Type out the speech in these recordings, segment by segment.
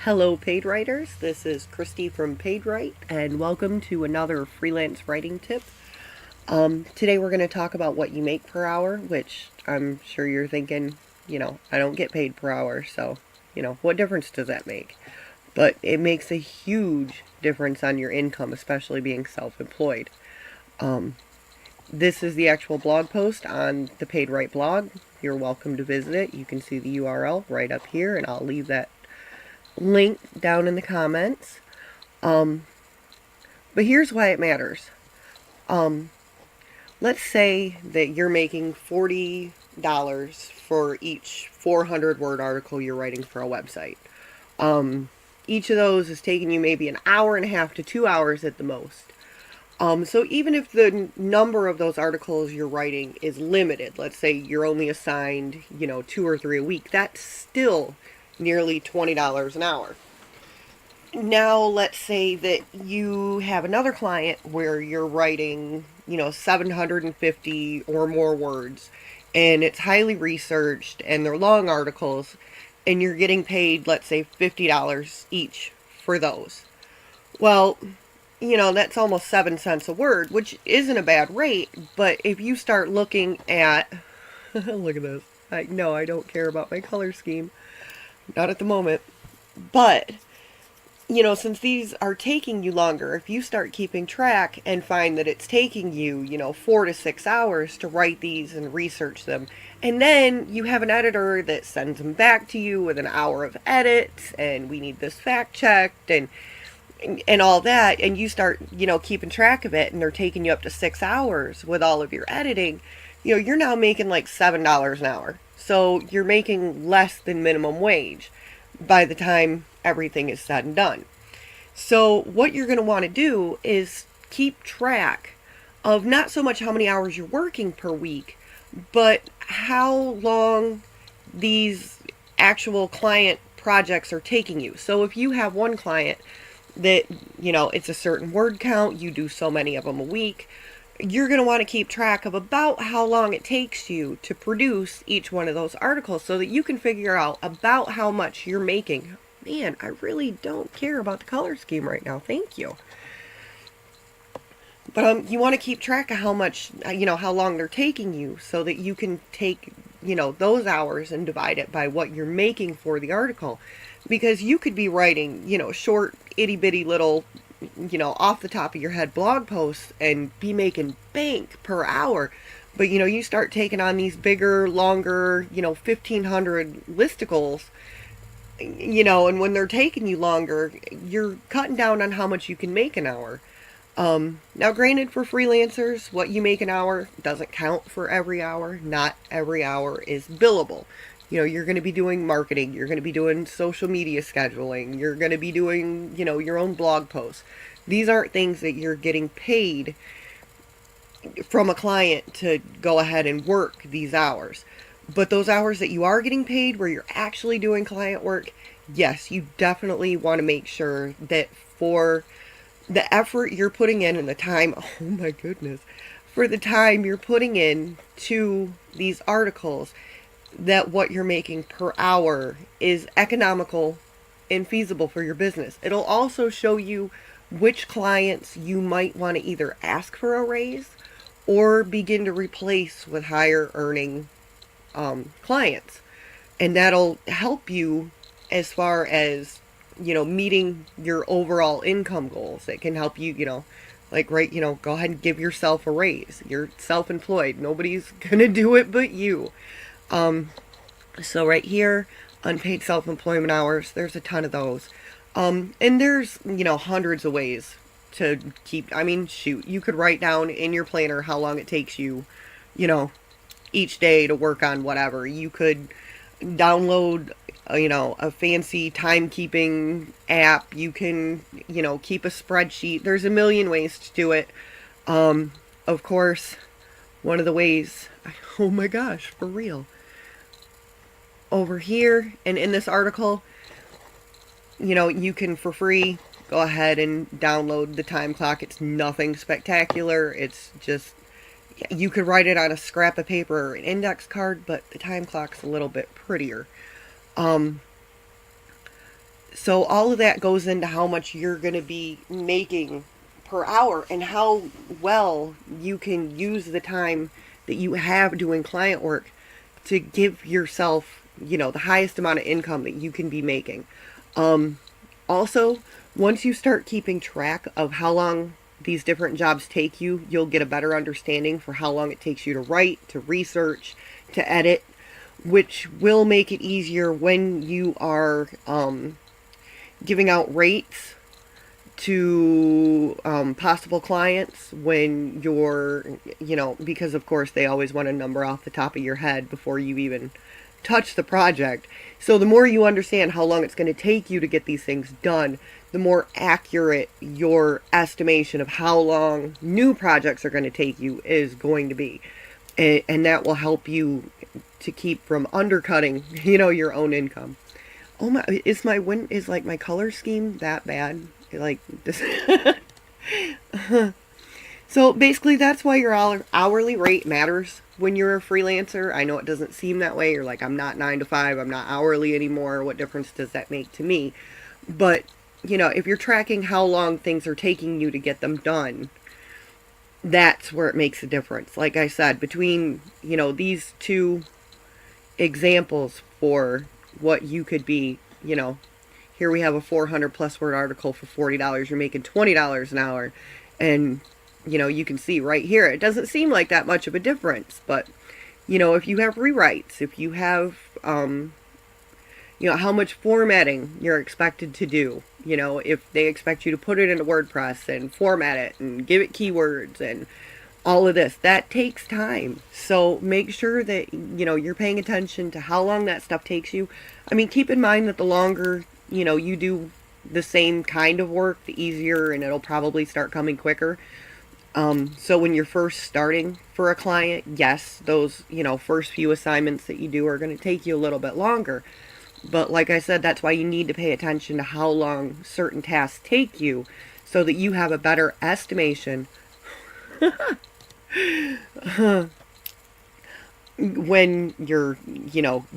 Hello, paid writers. This is Christy from PaidWrite, and welcome to another freelance writing tip. Today we're going to talk about what you make per hour, which I'm sure you're thinking, I don't get paid per hour, so, what difference does that make? But it makes a huge difference on your income, especially being self-employed. This is the actual blog post on the PaidWrite blog. You're welcome to visit it. You can see the URL right up here, and I'll leave that link down in the comments. But here's why it matters. Let's say that you're making $40 for each 400 word article you're writing for a website. Each of those is taking you maybe an hour and a half to 2 hours at the most. So even if the number of those articles you're writing is limited, let's say you're only assigned, 2 or 3 a week, that's still nearly $20 an hour. Now let's say that you have another client where you're writing, 750 or more words, and it's highly researched and they're long articles, and you're getting paid, let's say, $50 each for those. Well, that's almost 7 cents a word, which isn't a bad rate, but if you start looking at, look at this. I don't care about my color scheme. Not at the moment. But, since these are taking you longer, if you start keeping track and find that it's taking you, 4 to 6 hours to write these and research them, and then you have an editor that sends them back to you with an hour of edits, and we need this fact checked, and all that, and you start, keeping track of it, and they're taking you up to 6 hours with all of your editing, you're now making like $7 an hour. So you're making less than minimum wage by the time everything is said and done. So what you're going to want to do is keep track of not so much how many hours you're working per week, but how long these actual client projects are taking you. So if you have one client that, it's a certain word count, you do so many of them a week, you're going to want to keep track of about how long it takes you to produce each one of those articles so that you can figure out about how much you're making. Man, I really don't care about the color scheme right now. Thank you. But you want to keep track of how much, how long they're taking you so that you can take, those hours and divide it by what you're making for the article. Because you could be writing, short, itty-bitty little, off the top of your head blog posts and be making bank per hour. But, you start taking on these bigger, longer, 1,500 listicles, and when they're taking you longer, you're cutting down on how much you can make an hour. Now, granted, for freelancers, what you make an hour doesn't count for every hour. Not every hour is billable. You're going to be doing marketing, you're going to be doing social media scheduling, you're going to be doing, your own blog posts. These aren't things that you're getting paid from a client to go ahead and work these hours. But those hours that you are getting paid where you're actually doing client work, yes, you definitely want to make sure that for the effort you're putting in and the time, oh my goodness, for the time you're putting in to these articles, that what you're making per hour is economical and feasible for your business. It'll also show you which clients you might want to either ask for a raise or begin to replace with higher earning clients. And that'll help you as far as, meeting your overall income goals. It can help you, go ahead and give yourself a raise. You're self-employed. Nobody's going to do it but you. So right here, unpaid self-employment hours, there's a ton of those. And there's, hundreds of ways to keep, shoot, you could write down in your planner how long it takes you, each day to work on whatever. You could download, a fancy timekeeping app. You can, keep a spreadsheet. There's a million ways to do it. Of course, one of the ways, oh my gosh, for real. Over here and in this article, you can for free go ahead and download the time clock. It's nothing spectacular. It's just, you could write it on a scrap of paper or an index card, but the time clock's a little bit prettier. So all of that goes into how much you're going to be making per hour and how well you can use the time that you have doing client work to give yourself, the highest amount of income that you can be making. Also, once you start keeping track of how long these different jobs take you, you'll get a better understanding for how long it takes you to write, to research, to edit, which will make it easier when you are giving out rates to possible clients when you're, because of course they always want a number off the top of your head before you even touch the project. So the more you understand how long it's going to take you to get these things done, the more accurate your estimation of how long new projects are going to take you is going to be. And that will help you to keep from undercutting, your own income. Oh my, is my color scheme that bad? Like this. So basically that's why your hourly rate matters when you're a freelancer. I know it doesn't seem that way. You're like, I'm not 9 to 5, I'm not hourly anymore. What difference does that make to me? But, if you're tracking how long things are taking you to get them done, that's where it makes a difference. Like I said, between, these two examples for what you could be, here we have a 400 plus word article for $40. You're making $20 an hour. And, you can see right here, it doesn't seem like that much of a difference. But, if you have rewrites, if you have, how much formatting you're expected to do, if they expect you to put it into WordPress and format it and give it keywords and all of this, that takes time. So make sure that, you're paying attention to how long that stuff takes you. I mean, keep in mind that the longer, you do the same kind of work, the easier, and it'll probably start coming quicker. So when you're first starting for a client, yes, those, first few assignments that you do are going to take you a little bit longer. But like I said, that's why you need to pay attention to how long certain tasks take you so that you have a better estimation when you're,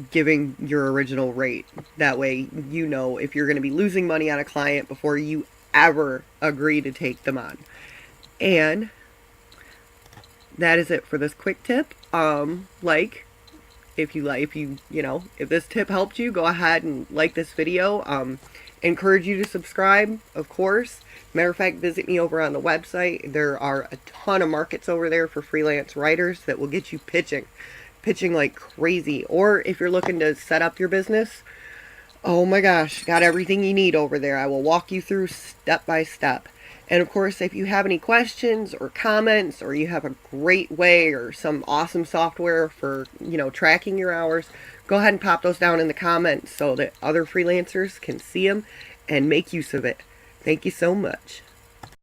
giving your original rate. That way, if you're going to be losing money on a client before you ever agree to take them on. And that is it for this quick tip. If this tip helped you, go ahead and like this video. Encourage you to subscribe, of course. Matter of fact, visit me over on the website. There are a ton of markets over there for freelance writers that will get you pitching like crazy. Or if you're looking to set up your business, oh my gosh, got everything you need over there. I will walk you through step by step. And of course, if you have any questions or comments, or you have a great way or some awesome software for, tracking your hours, go ahead and pop those down in the comments so that other freelancers can see them and make use of it. Thank you so much.